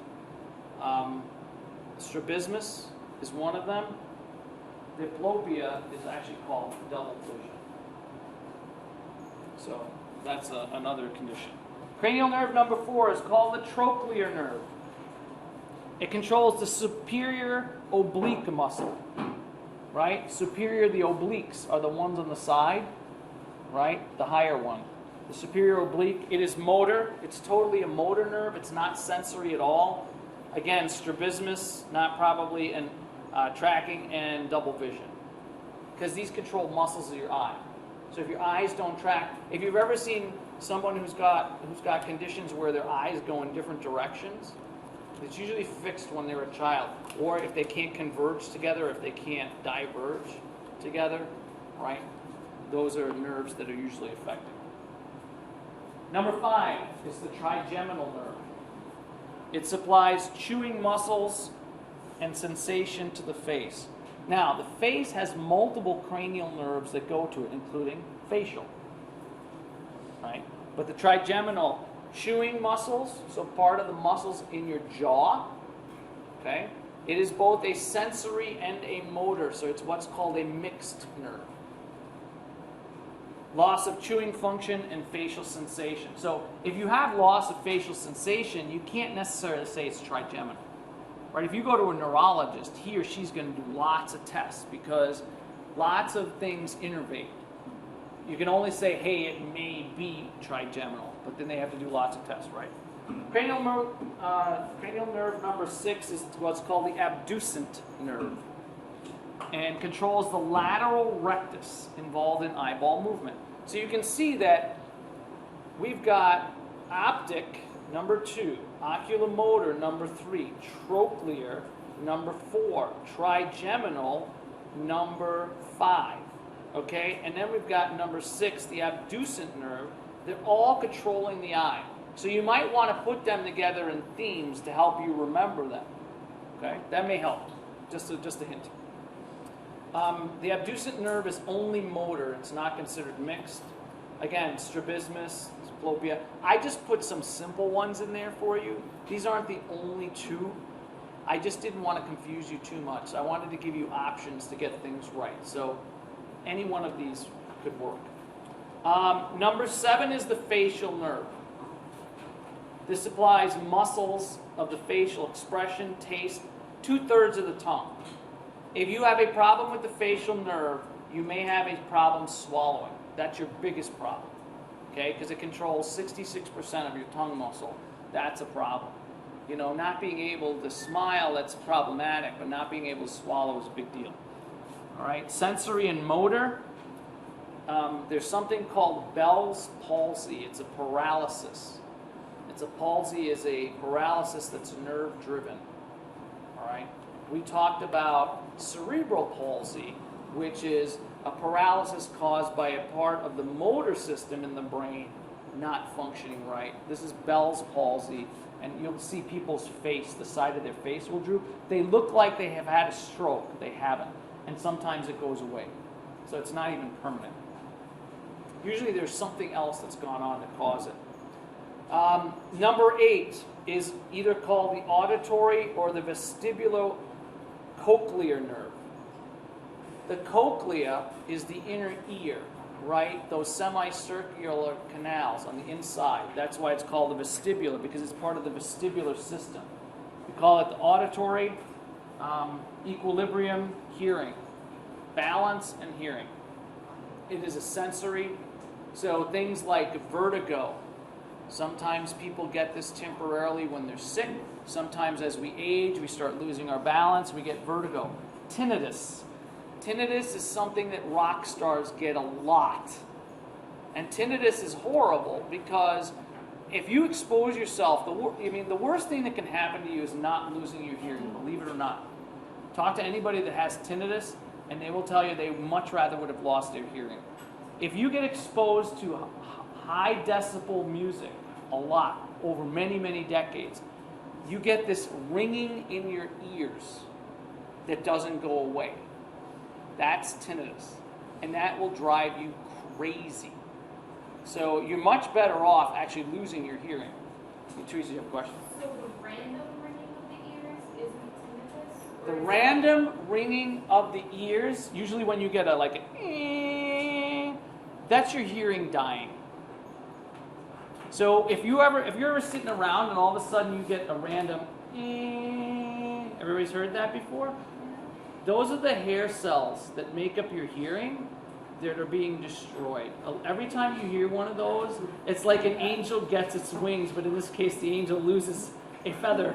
Strabismus is one of them. Diplopia is actually called double vision. So that's another condition. Cranial nerve number 4 is called the trochlear nerve. It controls the superior oblique muscle. Right? Superior, the obliques are the ones on the side. Right? The higher one. The superior oblique, it is motor. It's totally a motor nerve. It's not sensory at all. Again, strabismus, not probably, and tracking and double vision. Because these control muscles of your eye. So if your eyes don't track, if you've ever seen someone who's got conditions where their eyes go in different directions, it's usually fixed when they're a child. Or if they can't converge together, if they can't diverge together, right? Those are nerves that are usually affected. Number 5 is the trigeminal nerve. It supplies chewing muscles and sensation to the face. Now, the face has multiple cranial nerves that go to it, including facial. Right? But the trigeminal chewing muscles, so part of the muscles in your jaw, okay? It is both a sensory and a motor, so it's what's called a mixed nerve. Loss of chewing function and facial sensation. So if you have loss of facial sensation, you can't necessarily say it's trigeminal. Right? If you go to a neurologist, he or she's going to do lots of tests because lots of things innervate. You can only say, hey, it may be trigeminal, but then they have to do lots of tests, right? Cranial nerve number 6 is what's called the abducent nerve and controls the lateral rectus involved in eyeball movement. So you can see that we've got optic, number 2, oculomotor, number 3, trochlear, number 4, trigeminal, number 5. Okay, and then we've got number 6, the abducent nerve. They're all controlling the eye. So you might want to put them together in themes to help you remember them. Okay, that may help. Just a hint. The abducent nerve is only motor. It's not considered mixed. Again, strabismus, diplopia. I just put some simple ones in there for you. These aren't the only two. I just didn't want to confuse you too much. I wanted to give you options to get things right. So any one of these could work. Number 7 is the facial nerve. This supplies muscles of the facial expression, taste, 2/3 of the tongue. If you have a problem with the facial nerve, you may have a problem swallowing. That's your biggest problem, okay? Because it controls 66% of your tongue muscle. That's a problem. You know, not being able to smile, that's problematic, but not being able to swallow is a big deal. All right, sensory and motor. There's something called Bell's palsy. It's a paralysis. It's a palsy is a paralysis that's nerve-driven. All right. We talked about cerebral palsy, which is a paralysis caused by a part of the motor system in the brain not functioning right. This is Bell's palsy, and you'll see people's face, the side of their face will droop. They look like they have had a stroke. They haven't. And sometimes it goes away. So it's not even permanent. Usually there's something else that's gone on to cause it. Number 8 is either called the auditory or the vestibulocochlear nerve. The cochlea is the inner ear, right? Those semicircular canals on the inside. That's why it's called the vestibular, because it's part of the vestibular system. We call it the auditory, equilibrium, hearing, balance, and hearing. It is a sensory. So things like vertigo. Sometimes people get this temporarily when they're sick. Sometimes as we age, we start losing our balance, we get vertigo. Tinnitus. Tinnitus is something that rock stars get a lot. And tinnitus is horrible because if you expose yourself, the worst thing that can happen to you is not losing your hearing, believe it or not. Talk to anybody that has tinnitus, and they will tell you they much rather would have lost their hearing. If you get exposed to high decibel music a lot over many, many decades, you get this ringing in your ears that doesn't go away. That's tinnitus. And that will drive you crazy. So you're much better off actually losing your hearing. Teresa, you have a question? So the random ringing of the ears isn't tinnitus? The random ringing of the ears, usually when you get a that's your hearing dying. So if you're ever sitting around and all of a sudden you get a random everybody's heard that before? Those are the hair cells that make up your hearing that are being destroyed. Every time you hear one of those, it's like an angel gets its wings, but in this case the angel loses a feather.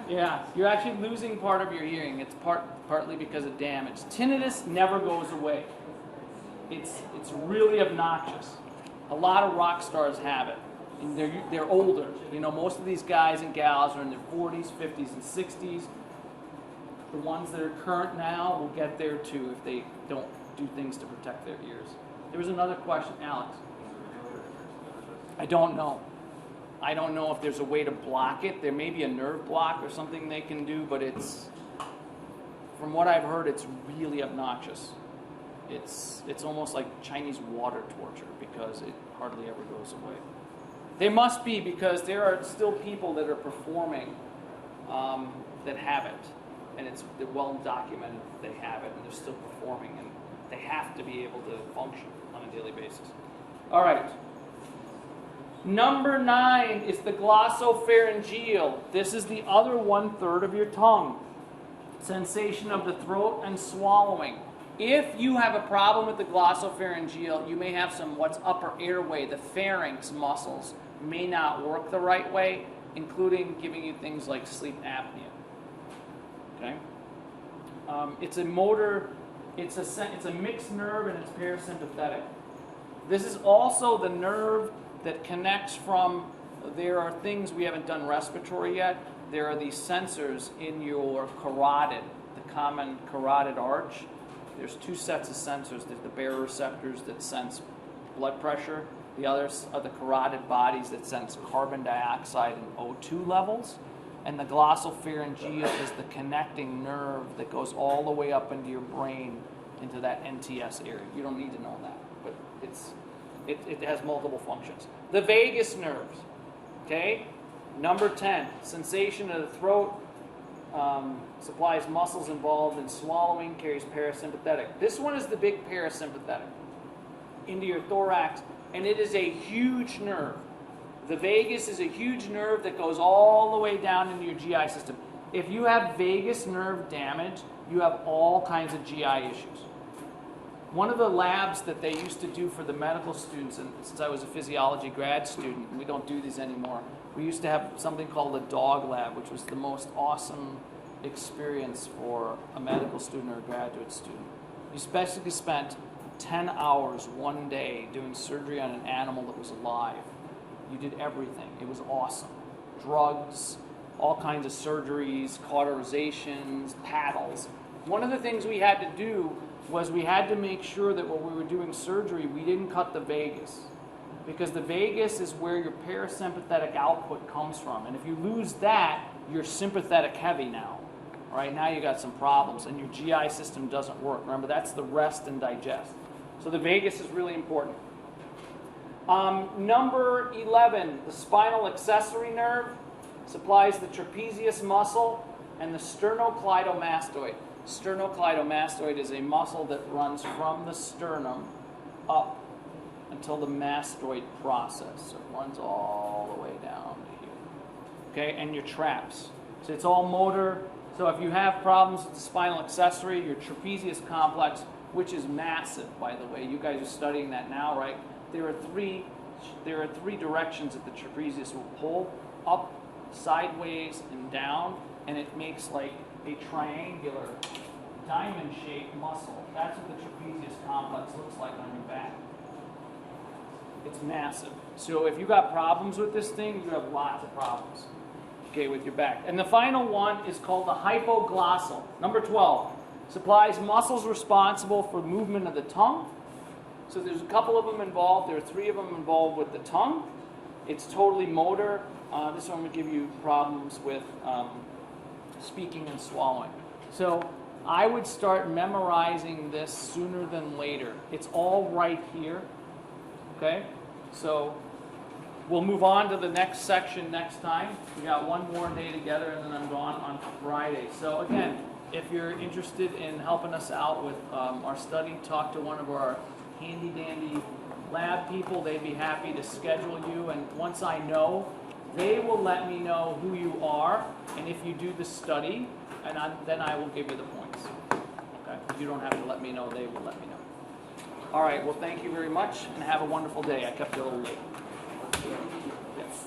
Yeah, you're actually losing part of your hearing. It's partly because of damage. Tinnitus never goes away. It's really obnoxious. A lot of rock stars have it. And they're older. You know, most of these guys and gals are in their 40s, 50s, and 60s. The ones that are current now will get there too if they don't do things to protect their ears. There was another question, Alex. I don't know. I don't know if there's a way to block it. There may be a nerve block or something they can do, but from what I've heard, it's really obnoxious. It's almost like Chinese water torture because it hardly ever goes away. They must be, because there are still people that are performing that have it. And they're well documented that they have it, and they're still performing, and they have to be able to function on a daily basis. All right. Number 9 is the glossopharyngeal. This is the other 1/3 of your tongue. Sensation of the throat and swallowing. If you have a problem with the glossopharyngeal, you may have what's upper airway, the pharynx muscles may not work the right way, including giving you things like sleep apnea. Okay? It's a motor, it's a mixed nerve, and it's parasympathetic. This is also the nerve that connects from, there are things, we haven't done respiratory yet, there are these sensors in your carotid, the common carotid arch. There's 2 sets of sensors. There's the baroreceptors that sense blood pressure. The others are the carotid bodies that sense carbon dioxide and O2 levels. And the glossopharyngeal is the connecting nerve that goes all the way up into your brain, into that NTS area. You don't need to know that, but It has multiple functions. The vagus nerves, okay? Number 10, sensation of the throat, supplies muscles involved in swallowing, carries parasympathetic. This one is the big parasympathetic into your thorax, and it is a huge nerve. The vagus is a huge nerve that goes all the way down into your GI system. If you have vagus nerve damage, you have all kinds of GI issues. One of the labs that they used to do for the medical students, and since I was a physiology grad student, we don't do these anymore, we used to have something called a dog lab, which was the most awesome experience for a medical student or a graduate student. You basically spent 10 hours one day doing surgery on an animal that was alive. You did everything. It was awesome. Drugs, all kinds of surgeries, cauterizations, paddles. One of the things we had to do was we had to make sure that when we were doing surgery, we didn't cut the vagus. Because the vagus is where your parasympathetic output comes from. And if you lose that, you're sympathetic heavy now. All right, now you got some problems, and your GI system doesn't work. Remember, that's the rest and digest. So the vagus is really important. Number 11, the spinal accessory nerve supplies the trapezius muscle and the sternocleidomastoid. Sternocleidomastoid is a muscle that runs from the sternum up until the mastoid process. So it runs all the way down to here. Okay, and your traps. So it's all motor. So if you have problems with the spinal accessory, your trapezius complex, which is massive, by the way, you guys are studying that now, right? There are three directions that the trapezius will pull: up, sideways, and down, and it makes like a triangular, diamond-shaped muscle. That's what the trapezius complex looks like on your back. It's massive. So if you got problems with this thing, you have lots of problems, okay, with your back. And the final one is called the hypoglossal. Number 12, supplies muscles responsible for movement of the tongue. So there's a couple of them involved. There are 3 of them involved with the tongue. It's totally motor. This one would give you problems with speaking and swallowing. So I would start memorizing this sooner than later. It's all right here. Okay? So we'll move on to the next section next time. We got one more day together, and then I'm gone on Friday. So again, if you're interested in helping us out with our study, talk to one of our handy-dandy lab people. They'd be happy to schedule you, and once I know, they will let me know who you are, and if you do the study, and then I will give you the points. Okay? You don't have to let me know, they will let me know. All right, well, thank you very much, and have a wonderful day. I kept you a little late. Yes.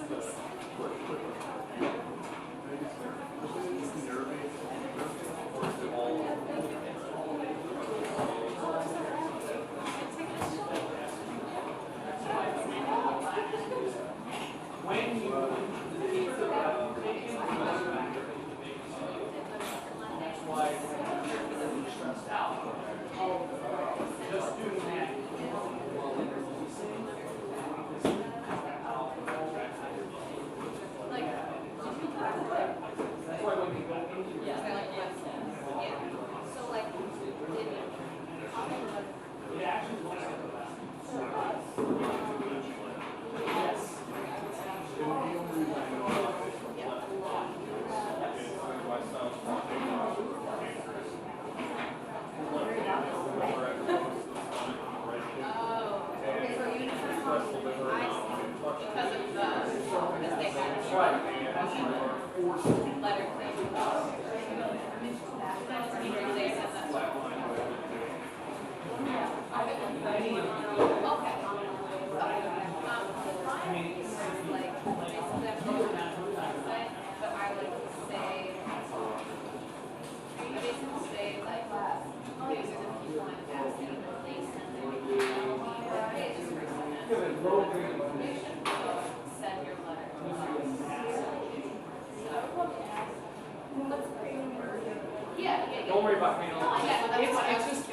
Don't worry about cranial.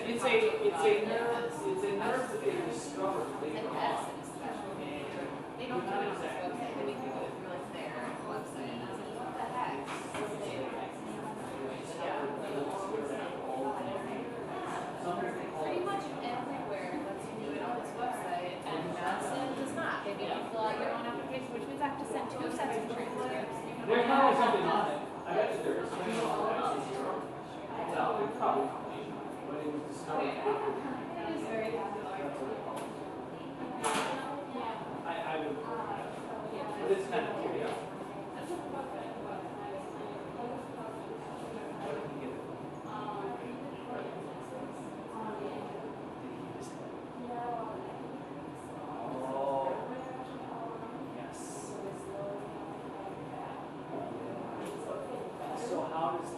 It's a nerve that they discovered later on. They don't know it's website. They make people feel it's their website. And I was like, what the heck? Pretty much everywhere lets you do it on this website, and that's probably, but it was discovered after. It is very I would, but it's kind of cool, yeah. Oh, yes. So how does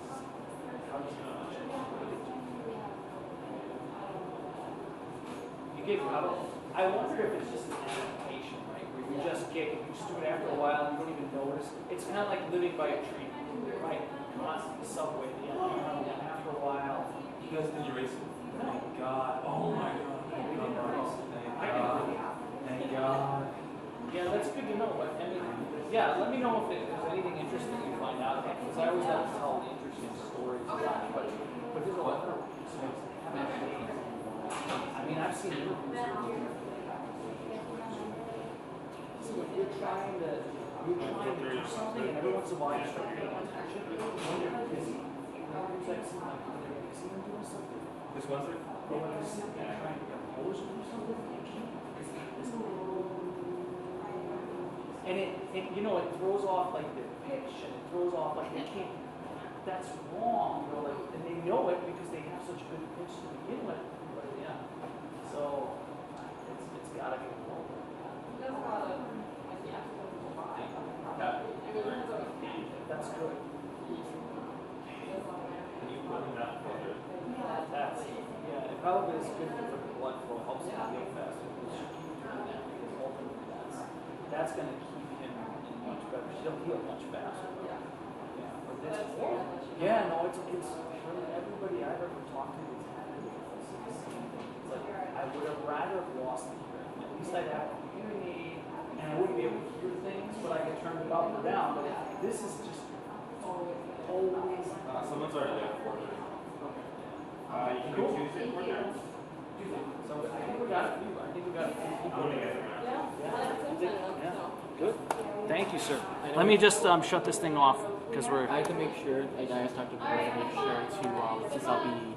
you get I wonder if it's just an adaptation, right? Where you just get you just do it after a while and you don't even notice. It's kind of like living by a tree, right? Constant subway, after a while. You guys did your racing? Thank God. Oh my God. Thank God. Thank God. Yeah, that's good to know. But I mean, yeah, let me know if there's anything interesting you find out about, because I always have to tell interesting stories about it. But there's a lot of I mean, I've seen interviews. So if you're trying to do something, and every once in a while you start paying attention, when you're busy, it's like see them doing something. This one's it? They want to sit there trying to compose or do something. And it you know, it throws off like their pitch, and it throws off like they can't. That's wrong, you know, like, and they know it because they have such good pitch to begin with. But yeah, so it's gotta be cool. That's good. Can you put it out for it? That's yeah. It probably is good for the blood flow. Helps him heal faster. We should keep doing that because ultimately that's gonna keep him in much better. He'll heal much faster. Yeah. But this, yeah, no, it's for everybody I've ever talked to that's had it. It's like I would have rather have lost the hearing. At least I'd have a hearing aid, and I wouldn't be able to hear things, but I could turn it up or down. But this is just always. Someone's already there for it. You can do Tuesday for there? So I think we got a few. I think we got a few I'm people. gonna get it now. Yeah. Good. Thank you, sir. Let me just shut this thing off because we're. I have to make sure, like I was talking to the board, to make sure to, since I'll be